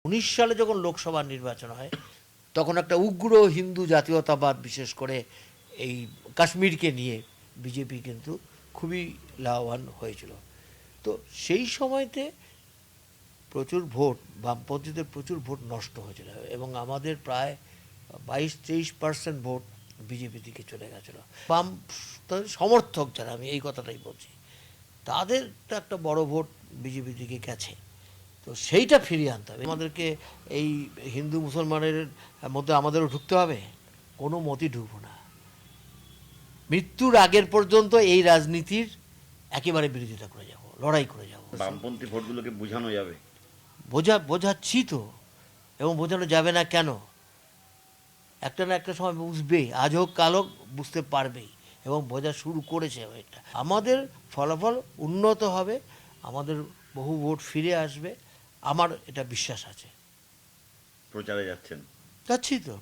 19 সালে যখন লোকসভা নির্বাচন হয় তখন একটা উগ্র হিন্দু জাতীয়তাবাদ, বিশেষ করে এই কাশ্মীরকে নিয়ে বিজেপি কিন্তু খুবই লাভবান হয়েছিল। তো সেই সময়তে প্রচুর ভোট, বামপন্থীদের প্রচুর ভোট নষ্ট হয়েছিল এবং আমাদের প্রায় 22-23% ভোট বিজেপি দিকে চলে গেছিলো। বাম তাদের সমর্থক যারা, আমি এই কথাটাই বলছি, তাদের তো একটা বড় ভোট বিজেপি দিকে গেছে। তো সেইটা ফিরিয়ে আনতে হবে আমাদেরকে। এই হিন্দু মুসলমানের মধ্যে আমাদেরও ঢুকতে হবে, কোনো মতই ঢুকবো না। মৃত্যুর আগের পর্যন্ত এই রাজনীতির একেবারে বিরোধিতা করে যাব, লড়াই করে যাব। বামপন্থী ভোটগুলোকে বোঝানো যাবে। বোঝাচ্ছি তো, এবং বোঝানো যাবে না কেন? একটা না একটা সময় বুঝবে, আজ হোক কাল হোক বুঝতে পারবেই, এবং বোঝা শুরু করেছে এটা। আমাদের ফলাফল উন্নত হবে, আমাদের বহু ভোট ফিরে আসবে, আমার এটা বিশ্বাস আছে। প্রচারে যাচ্ছেন? যাচ্ছি তো,